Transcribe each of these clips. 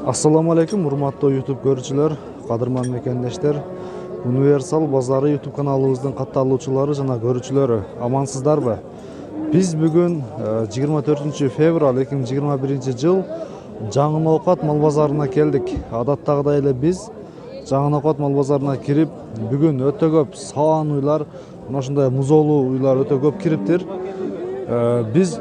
Assalamu alaikum, урматтуу YouTube көрүүчүлөр, кадырман мекендештер. Универсал базары YouTube каналыбыздын катталуучулары жана көрүүчүлөрү, амансыздарбы? Биз бүгүн 24 февраль 2021 жыл Жаңы-Ноокат мал базарына келдик. Адаттагыдай эле биз Жаңы-Ноокат мал базарына кирип, бүгүн өтө көп саан уйлар, мына ушундай музоолуу уйлар өтө көп кириптир. Биз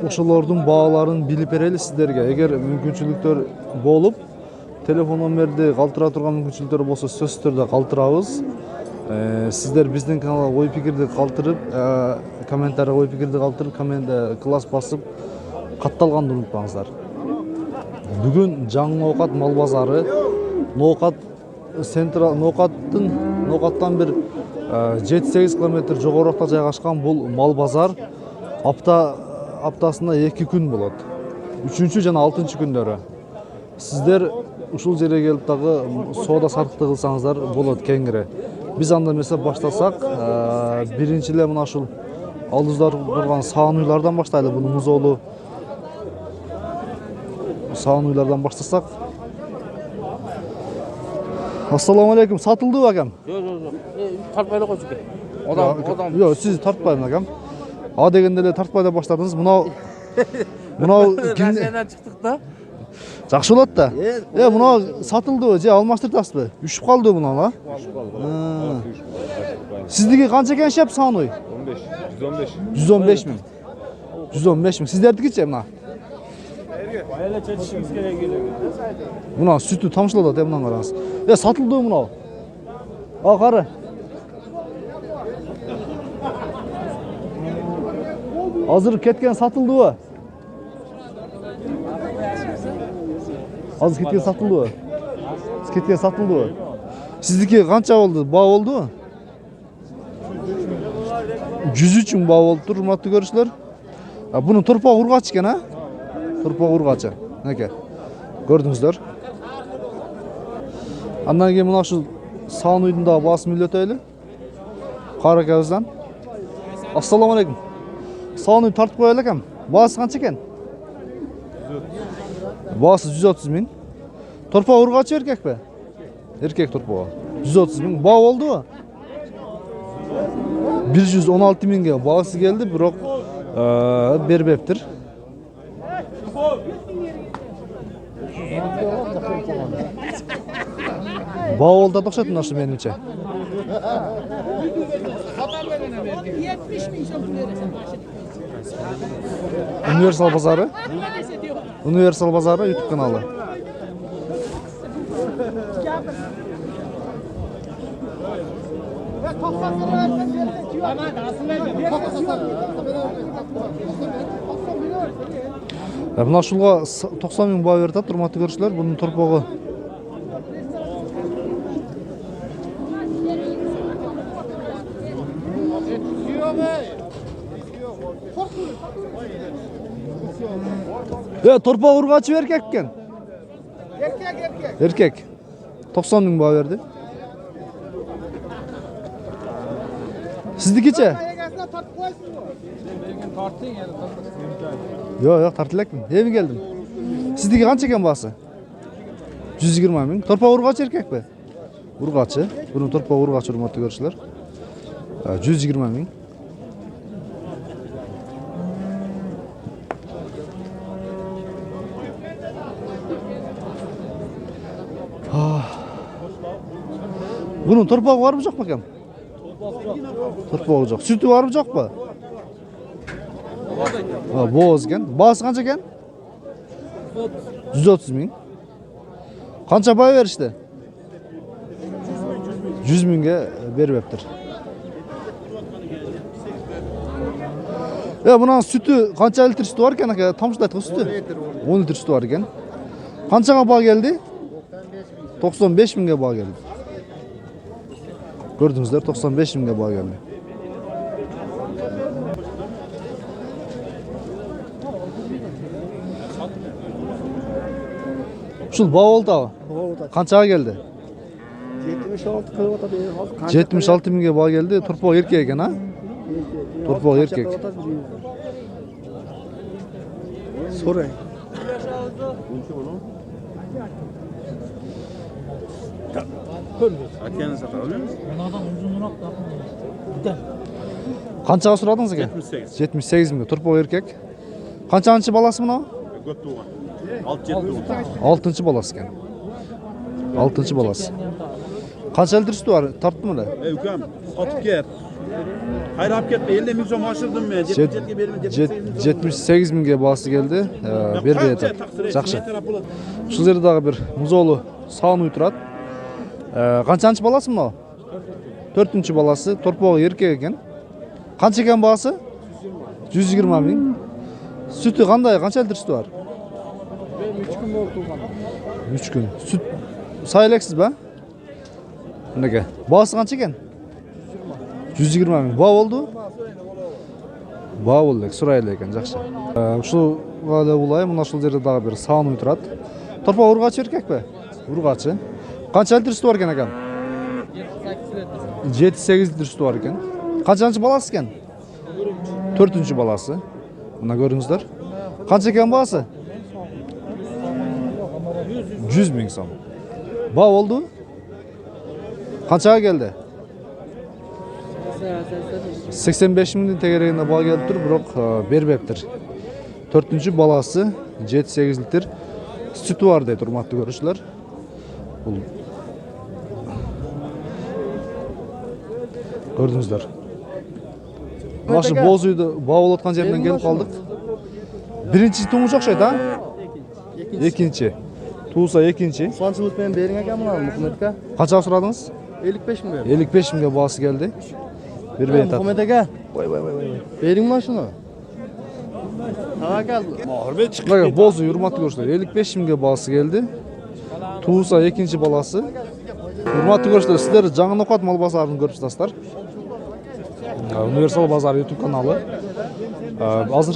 ошолордун бааларын билип берели сиздерге. Эгер мүмкүнчүлүктөр болуп, телефон номерди калтыра турган мүмкүнчүлүктөр болсо сөзсүз түрдө калтырабыз. Сиздер биздин каналга ой пикирди калтырып, комментарийге ой пикирди калтырып, класс басып, катталганды унутпаңыздар. Бүгүн Жаңы-Ноокат мал базары, Ноокаттан бир 7-8 километр жогоруракта жайгашкан бул мал базар аптасына 2 күн болот. 3-чү жана 6-чы күндөрү. Сиздер ушул жерге келип дагы соода саттык кылсаңыздар болот кеңири. Биз анда эмесе баштасак, биринчи эле мына ушул алдыбызда турган саан уйлардан баштайлы, буну музоолуу саан уйлардан баштасак. Ассаламу алейкум, сатылдыбы акам? Жок. Тартпай эле койчу экен. Одан. Жок, сиз тартпайм акам. А дегенде эле тартпай деп баштадыңыз. Мынау Кимден чыктык да? Жакшы болот да. Мынау сатылдыбы же алмаштыртасызбы? Үшүп калды мынау, а? Сиздики канча экен шеп саны? 115 миң. 115 миң. Сиздердикичи мына? Эле чечишиңиз керек эле. Мына сүтү тамчылап атат, мындан караңыз. Сатылдыбы мынау? А кары. Азыр кеткен сатылдыбы? Азыр кеткен сатылдыбы? Кеткен сатылдыбы? Сиздики канча болду? Баа болдубу? 103 миң баа болуптур, урматтуу көрүүчүлөр. Буну торпок ургач экен, а? Торпок ургачы. Мынакей. Көрдүңүздөр. Андан кийин мына ушул саан уйдун дагы баасын билетели. Кара акабыздан. Ассаламу алейкум. Саан уй тартып коелу экем. Баасы канча экен? Баасы 130 миң. Торпок ургачы эркекпи? Эркек торпогу. 130 миң. Баа болдубу? 116 миңге баасы келди, бирок бербептир. Баа болду да окшойт мына ушу менимче. 70 миң сом бересиң. Универсал базары. Универсал базары YouTube каналы. Мына ушулга 90 миң баа берди, урматтуу көрүүчүлөр, бунун торпогу. Торпок ургачы эркек экен. Эркек. 90 миң баа берди. Сиздикичи? Жок, тартып элекмин. Эми келдим. Сиздики канча экен баасы? 120 миң. Торпок ургачы эркекпи? Ургачы. Бунун торпок ургачы, урматтуу көрүүчүлөр. 120 миң. Bunun torpogу барбы жокпу экен? Торпогу жок. Сүтү барбы жокпу? Бооз экен. Баасы канча экен? 130 миң. Канча баа беришти? 100 миңге бербептир. Мына сүтү канча литр сүтү бар экен ака? Тамчылайт го сүтү? 10 литр сүтү бар экен. Канчага баа келди? 95 миңге баа келди. Gördüğünüzler 95 mingге баа келди. Ушул баа болду абы? Канчага келди? 76 кылып атат. 76 миңге баа келди. Турпок эркек экен, а? Турпок эркек. Sorry. Akeni satabiliyor musun? Qanchaga suradingiz aka? 78. 78 mingga. Turpoq erkak. Qanchanchi balasi buni? Ko'p tug'an. 6-7 tug'an. 6-chi balasi ekan. 6-chi balasi. Qancha litr suti bor? Tortdimi? Ey ukam, sotib ket. Hayır hap ketme. 50 ming so'm oshirdim men. 77 ga berdim. 78 mingga balasi keldi. Berdi aytadi. Yaxshi. Shu yerda dag'i bir muzo'li sog'ni turadi. Qanchanchi balasi buni? 4-chi balasi. Turpoq erkak ekan. Qancha ekan bahasi? 120 ming. Sütü qanday? Qancha litr suti bor? 3 kun bo'ldi tuqqan. 3 kun. Süt saylaksiz ba? Nega? Bahasi qancha ekan? 120 ming. Ba bo'ldi? Ba bo'ldi. So'raylik ekan, yaxshi. Shu va'da bo'lay, mana shu yerda dag'i bir sog'ni turadi. Turpoq urg'achi erkakmi? Urg'achi. Qancha litr suti bor ekan akam? 7-8 litr suti bor ekan. Qanchanchi balasi ekan? 4-chi balasi. Mana ko'ringizlar. Qancha ekan bahasi? 100 ming so'm. Ba bo'ldi? Qanchaga keldi? 85 mingning tegeragida ba kelib turib, biroq bermabdir. 4-chi balasi 7-8 litr suti bor deydi, hurmatli ko'ruvchilar. Bu ko'rdingizlar. Mana shu bo'z uyda ba bo'layotgan yerdan kelib qoldik. Birinchi tug'ush o'xshaydi, ha? Ikkinchi. Tug'sa ikkinchi. Sonchilik bilan bering aka buni Muhammad aka. Qancha so'radingiz? 55 ming. 55 mingga bahsi keldi. Berib aytadi. Muhammad aka. Voy. Bering mana shuni. Tavakkal. Mohirbek chiqib. Mana bo'z uy, hurmatli ko'ruvchilar, 55 mingga bahsi keldi. Tug'sa ikkinchi balasi. Hurmatli ko'ruvchilar, sizlar Жаңы No'qat mol bozorini ko'rib turasizlar. Universal Bozor YouTube kanalı. Hozir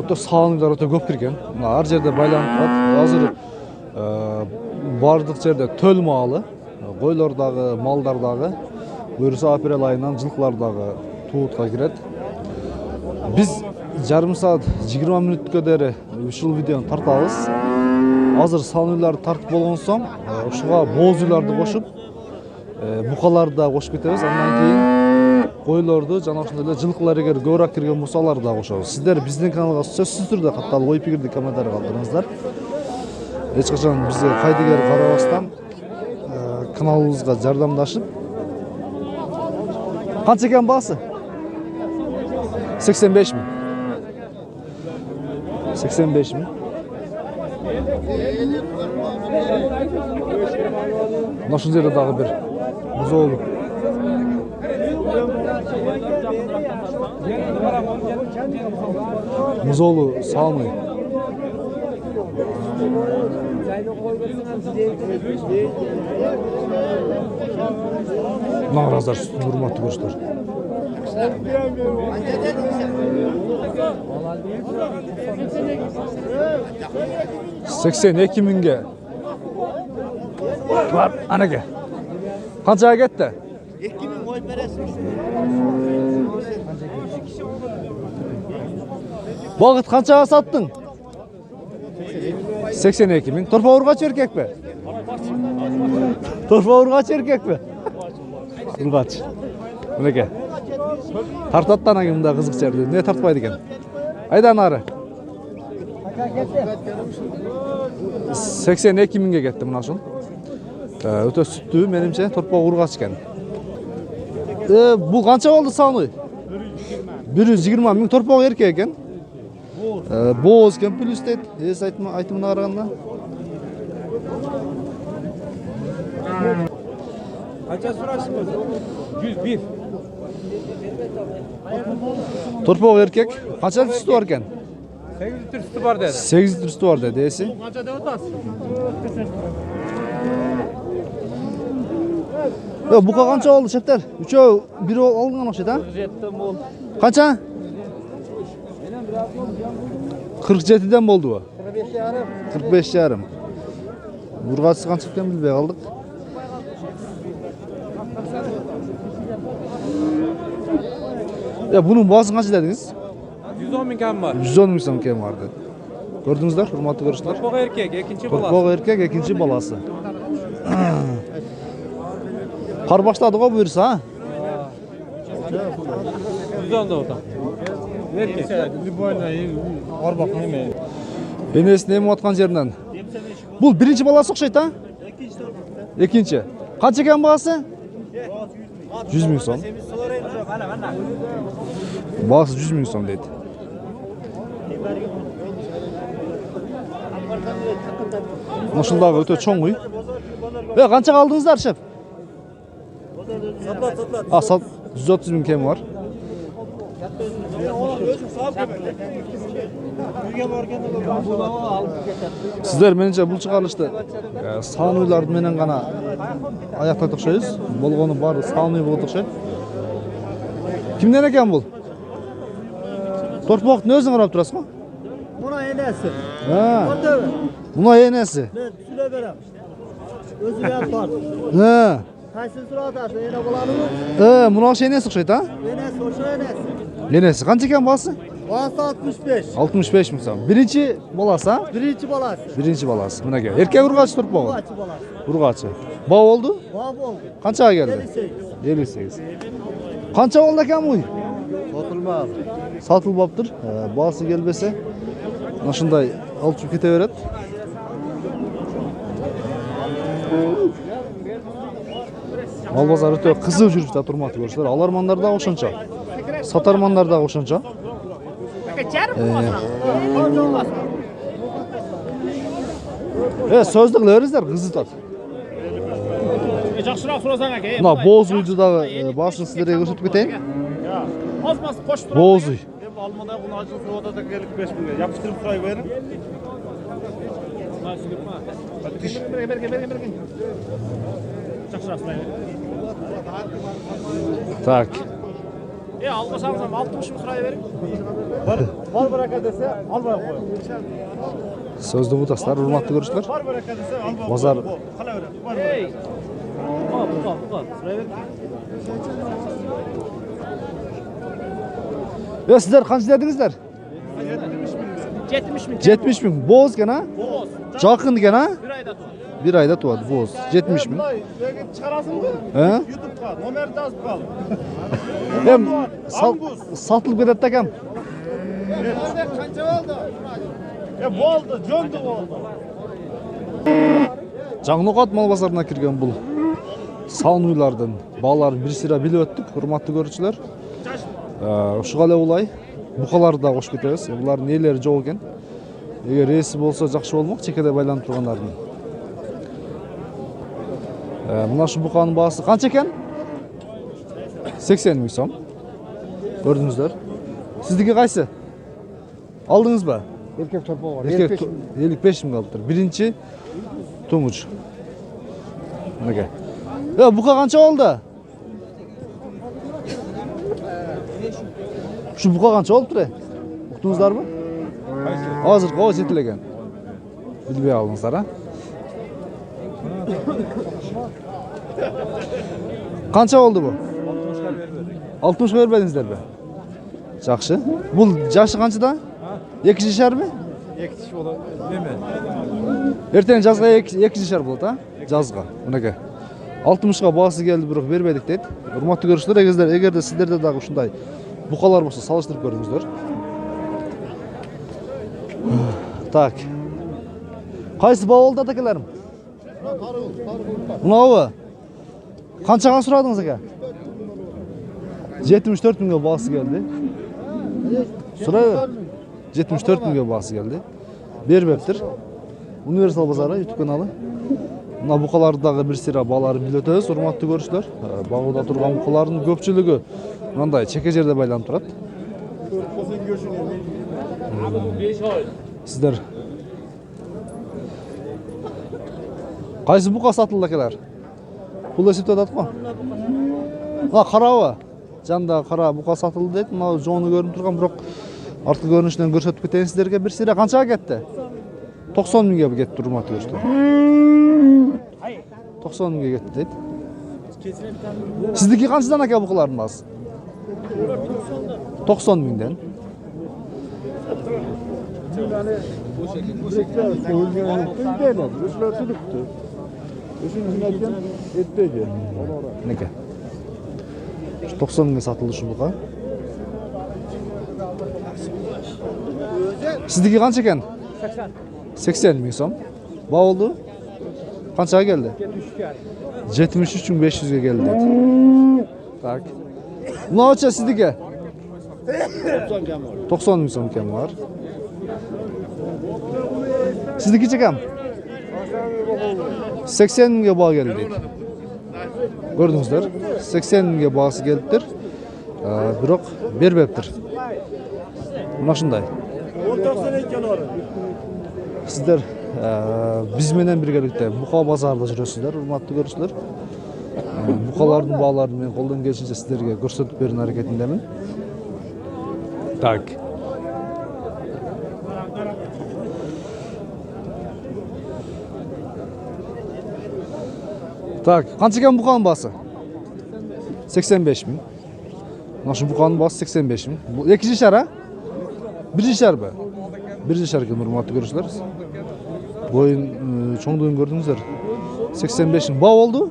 o'ta sog'liqlar o'ta ko'p kirgan. Har yerda baylanib turadi. Hozir bardıq yerda töl malı, qo'ylardagi, moldardagi, buyursa aprel ayından жылқылардағы tuğutga kiradi. Biz yarım saat 20 minutga deri ушул videoni tartamiz. Hozir sonlarni tartib bo'lgan so'ng, o'shuga bo'z uylarni qo'shib, buqalarni da qo'shib ketamiz. Ondan keyin qo'ylarni, jana shunday жылқыларga ko'rak kirgan bo'lsalarni da qo'shamiz. Sizlar bizning kanalga so'zsiz turda qattiq o'y fikrni kommentariy qoldiringizlar. Hech qachon bizga qaydigar qaramasdan kanalımızga yordamlashib. Qancha ekan bahsi? 85 ming. 85 ming. Mana shu yerda dag'i bir buzo'li. Buzo'li sog'ni. Nağrazlar sütün hurmatlı koçlar. $82 mingga. Var, anaga. Qanchaga ketdi? 2 ming qo'yib berasiz. Vaqt qanchaga sotding? 82 ming. Turpoq urg'achi erkakmi? Turpoq urg'achi erkakmi? Urg'ach. Bunaka. Tartatdan agimda qiziqchardi. Ne tartmaydi ekan? Aydan nari. 82 mingga ketdi mana shu. O'ta sutli, menimcha turpoq urg'ach ekan. Bu qancha oldi soni? 120 ming turpoq erkak ekan. Bo'z ekan plyus deydi. Aytımına qaraganda. Qancha so'rashingiz? 101. Turpoq erkak qancha suti bor ekan? 8 litr suti bor dedi. 8 litr suti bor dedi. Esi. Qancha deb o'tasiz? Yo, bu qancha oldi Sheftar? Uchov, biri olgan o'xshaydi, ha? 47 mol. Qancha? 47 dan bo'ldi bu. 45,5. Burg'asi qancha ekan bilmay qoldik. Ya bunun boğazı qancha dedingiz? 110 ming kam bor. 110 ming so'm kam bor dedi. Gördünüzler, hurmatlı görüşler. Korkbog erkek, ikinci balası. Korkbog erkek, ikinci balası. Kar başladı o buyursa ha? 110 da otam. Erkek. Enes neyim atkan yerinden. Bu birinci balası okşaydı ha? İkinci. Kaç eken bağısı? 100 bin son. Bağısı 100 bin son deydi. Naşıldağı öte çoğun uy. Kança kaldınızlar şef? Sat. 130 bin kem var. Sizler menence bul çıkarılıştı. Sağınuylar menen gana ayakta tukşayız. Bolgonu var, sağınuy bol tukşay. Kimden eken bul? Torpaq ne özün qarab turasın mı? Buna enesi. Ha. Tabii. Buna enesi. Ben süre verem. Özü yapar. Ha. Kaysın sıra atarsın, ene bulanı mı? Buna şey enesi okşaydı ha? Enesi, o şu enesi. Enesi. Kança eken balası? Balası 65. 65 mi sen? Birinci balası ha? Birinci balası. Birinci balası. Buna gel. Erkek urgaçı torpağı. Bu açı balası. Urgaçı. Bağ oldu? Bab oldu. Kançağa geldi? 58. 58. Kança oldu eken bu? Satılma abi. Satılbaptır. Bağısı gelbese naşınday alıp kete veret. Mal bazarı öte kızı жүрүп турматы көрсөтөр. Алармандар да ошончо. Сатармандар да ошончо. Сөздүк леризler кызы тат. Жақсырақ сұрасаң әке. Мына боз үйдү дагы башын сиздерге көрсөтүп кетейин. Азмас қош тұра. Боз үй. Almada bunu acil soğuda da gelip 5 bin yapıştırıp sayı verin. Жақсырақ сұрайын. Так. Алмасаңыз 60 мың сұрай берің. Var bırak dese al bırak koy. Сөздү бутастар, урматтуу көрүүчүлөр. Var bırak dese al bırak. Bozar. Hala öyle. Var bırak. Бұға, сұрай бер. Сиздер канча дедиңиздер? 70 мың. 70 bin. Boz eкен ha? Boz. Жақын eкен ha? Bir ayda tuvar. Bir ayda tuvadı boz. 70 bin. Çıkarasın mı? He? YouTube'da numarayı da yazıp kal. Hem satılıp ketedi ekem. Kança oldu? Bu oldu, John da oldu. Жаңнокат мал базарына кирген бул саун уйлардын бааларын бир сыйра билип өттүк, урматтуу көрүүчүлөр. Ушуга эле улай букаларды да кошуп кетебиз. Булардын ээлери жок экен. Эгер ээси болсо жакшы болмок, чекеде байланып тургандардын. Мына ушу буканын баасы канча экен? 80 миң сом. Көрдүңүздөр. Сиздики кайсы? Алдыңызбы? Erkek torpağı var. Erkek 55 ming kalıptır. Birinci Tumuç. Nege. Ya buka kança oldu? Şu buka kança oldu bre? Uktunuzlar mı? Hazır kova çetilegen. Bilbey aldınızlar ha? Kança oldu bu? 60 vermedinizler be. Жақшы. Бұл жашы қаншада? 2 шар ме? 2 ola deme. Ертең жазға 2 шар болады, а? Жазға. Мынакей. 60-ға бағасы келді, бірақ бермедік дейді. Урматтуу көрүүчүлөр, эгерде сиздерде дагы ушундай букалар болсо салыштырып көрүңүздөр. Так. Кайсы баа болду атакелерим? Мынабы? Канчаға сурадыңыз ака? 74 миңге бағасы келди. Сурай 74 миңге бағасы келди. Бербептир. Универсал базары YouTube каналы. Мына букаларды дагы бир сыйра бааларын билип өтөбүз, урматтуу көрүүчүлөр. Багууда турган букалардын көпчүлүгү мындай чеке жерде байланып турат. Сиздер кайсы бука сатылды экелер? Пул эсептеп атат го? Мына карабы? Жанда кара бука сатылды дейт. Мына жону көрүнүп турган, бирок арткы көрүнүшүнөн көрсөтүп кетейин сиздерге. Бир сыйра канчага кетти? 90 миңге кетти, урматтуу көрүүчүлөр. 90 миңге кетти дейт. Сиздики канчадан ака букалардын баасы? 90 миңден. Neke? 90 mingga satıldı şu buqa. Sizdeki qancha ekan? 80 ming so'm. Ba oldu? Qanchaga keldi? 73.500 ga keldi dedi. Tak. Bunaqacha sizdeki? 90 ming so'm ekan var. Sizdeki çekam? 80 mingga bağ geldi dedi. Gördüңүздөр, 80 mingga bağısı gelipdir. Biroq berbeptir. Mına şunday. Sizler biz menen birgelikte buqa bazarda жүрөсүздөр, урматтуу көрүүчүлөр. Buqalardын bağlarını men колдон келишинче сиздерге көрсөтүп берүүнү аракетиндемин. Так. Так, qancha ekan buqanın bası? 85 ming. Mana shu buqanın bası 85 ming. Bu 2 şar ha? 1 şar mı? 1 şar ekan hurmatly görüşler. Boyun çoğunluğunu gördünüzler. 85 ming. Ba oldu?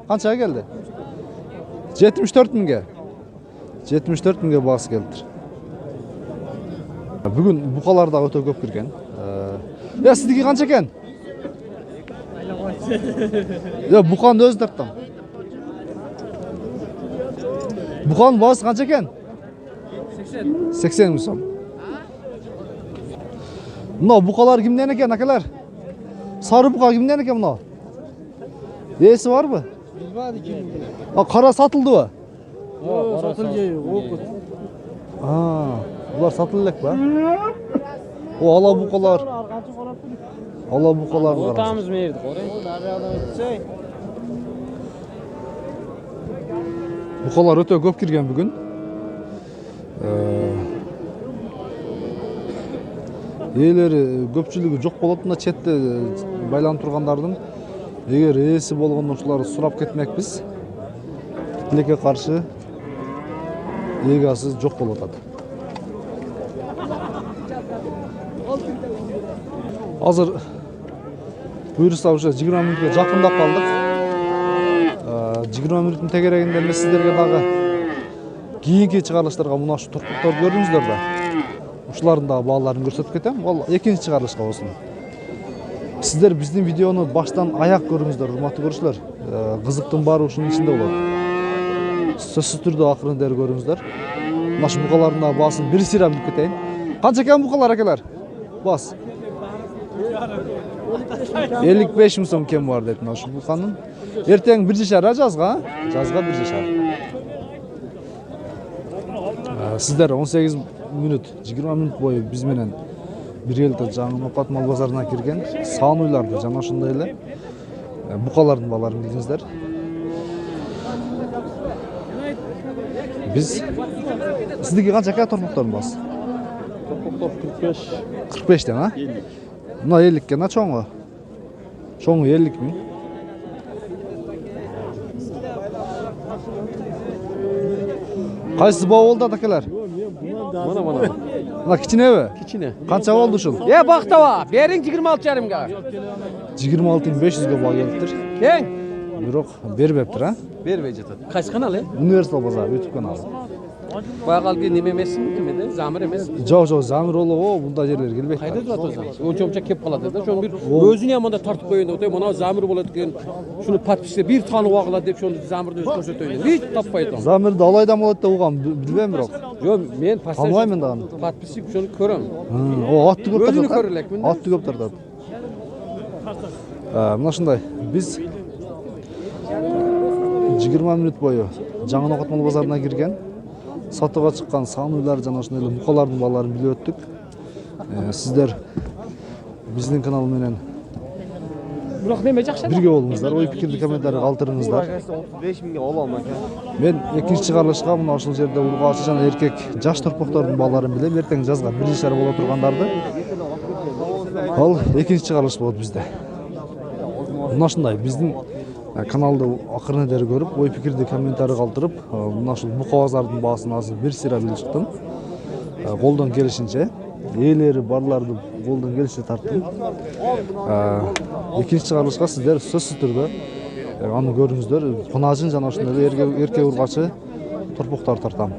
Qanchaga geldi? 74 mingga. 74 mingga bası geldi. Bugün buqalarda öte köp kirgen. Ya sizdeki qancha ekan? Ya buqanın özü tarttam. Buqanın bası qancha ekan? 80 ming so'm. Mına buqalar kimden ekan akalar? Sarı buqa kimden ekan mına? Esi var mı? Qara satıldı mı? Bular satılacak mı? O ala buqalar. Ala buqalar. Ortağımız mı yerdik? Buqalar öte köp kirgen bugün. Eğleri köpçülüğü çok bolotunda chetте байланып тургандардын эгер ээси болгондо ушуларды сурап кетмекпиz. Тилекке каршы эгасы жок болуп атат. Азыр буюрса уже 20 мүнөткө жакындап калдык. 20 мүнөттүн тегерегинде мен сиздерге дагы кийинки чыгарылыштарга мына ушу турпуктарды көрдүңүздөр да. Ушулардын дагы бааларын көрсөтүп кетем. Ал экинчи чыгарылышка болсун. Сиздер биздин видеону баштан аяк көрүңүздөр, урматтуу көрүүчүлөр. Кызыктын баары ушунун ичинде болот. Сөзсүз түрдө акырын дери көрүңүздөр. Мына ушу буқалардын дагы баасын бир сыйра билип кетейин. Канча экен буқалар акелер? Бас. 55 миң сом кем бар деп мына ушу буқанын. Эртең 1 шар жазга, жазга 1 шар. Сиздер 18 мүнөт, 20 мүнөт бою биз менен биргеликте жаңы Нокат мал базарына кирген саануйларды жана ошондой эле буқалардын бааларын билдиңиздер. Биз сиздики канча экен торпоктордун баасы? Торпоктор 45. 45 а? Мына 50 экен а чоңу? Чоңу 50 миң. Кайсы баа болду акелер? Mana. Мына кичинеби? Кичине. Канча болду ушул? Бактаба, бериң 26,5 га. 26.500 баа келиптир. Кең. Бирок бербептир а? Бербей жатат. Кайсы канал Универсал базар YouTube каналы. Баягалги неме эмесин кимеде? Замир эмес. Жок, Замир болобу, мындай жерлер келбейт. Кайда турат өзү? Ончомча кеп калат да. Ошон бир өзүнө яманда тартып коюн деп, мына Замир болот экен. Шуну подписке бир таанып агыла деп, ошону Замирди өзү көрсөтөйүн. Хич таппай атам. Замирди алайдан болот деп угам, билбейм бирок. Жок, мен Таныбайм дагы. подписчик ошону көрөм. О, атты көп Өзүнү тартат. көрөлекмин. Атты көп тартат. Мына ушундай. Биз 20 мүнөт бою жаңы Нокат мал базарына кирген. Сатууга чыккан саануйлар жана ошондой эле буқалардын бааларын билип өттүк. Сиздер биздин канал менен Бирок неме жакшы. бирге болуңуздар, ой пикирди комментарий калтырыңыздар. 35 миңге ала алмайм. Мен экинчи чыгарылышка мына ушул жерде ургаачы жана эркек жаш торпоктордун бааларын билем. Эртең жазга 1 шар боло тургандарды. Ал экинчи чыгарылыш болот бизде. Мына ушундай биздин каналды акырын дери көрүп, ой пикирди комментарий калтырып, мына ушул бука базардын баасын азыр 1 сыйра билип чыктым. Колдон келишинче ээлери барларды колдон келишинче тарттым. Экинчи чыгарылышка сиздер сөзсүз түрдө аны көрүңүздөр. Пунажын жана ошондой эрке ургачы торпоктор тартам.